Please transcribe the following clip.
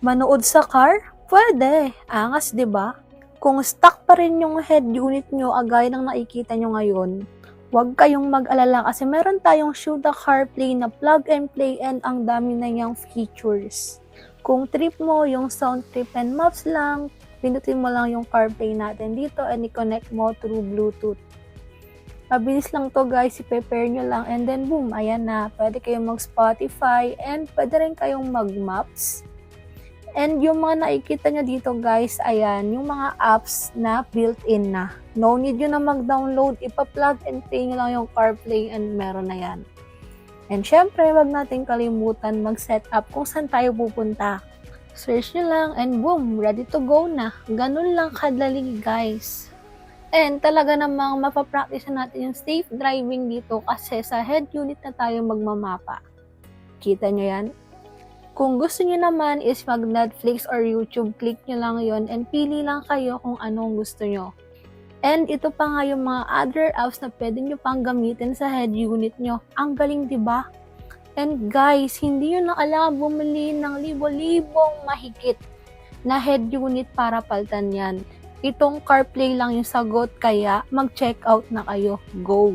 Manood sa car? Pwede. Angas, 'di ba? Kung stuck pa rin yung head unit nyo, agay ng nakikita nyo ngayon, huwag kayong mag-alala kasi meron tayong Shoot the CarPlay na plug and play and ang dami na niyang features. Kung trip mo yung sound trip and maps lang, pinutin mo lang yung CarPlay natin dito and i-connect mo through Bluetooth. Mabilis lang to guys, i-prepare nyo lang and then boom, ayan na. Pwede kayong mag-Spotify and pwede rin kayong mag-maps. And yung mga nakikita nyo dito guys, ayan, yung mga apps na built-in na. No need nyo na mag-download, ipa-plug and play nyo lang yung CarPlay and meron na yan. And syempre, wag natin kalimutan mag-set up kung saan tayo pupunta. Search nyo lang and boom, ready to go na. Ganun lang kadali guys. And talaga namang mapapractice natin yung safe driving dito kasi sa head unit na tayo magmamapa. Kita nyo yan? Kung gusto nyo naman is mag-Netflix or YouTube, click nyo lang yon and pili lang kayo kung anong gusto nyo. And ito pa nga yung mga other apps na pwede nyo pang gamitin sa head unit nyo. Ang galing, diba? And guys, hindi nyo na kailangan bumili ng libo-libong mahigit na head unit para paltan yan. Itong CarPlay lang yung sagot, kaya mag-check out na kayo. Go!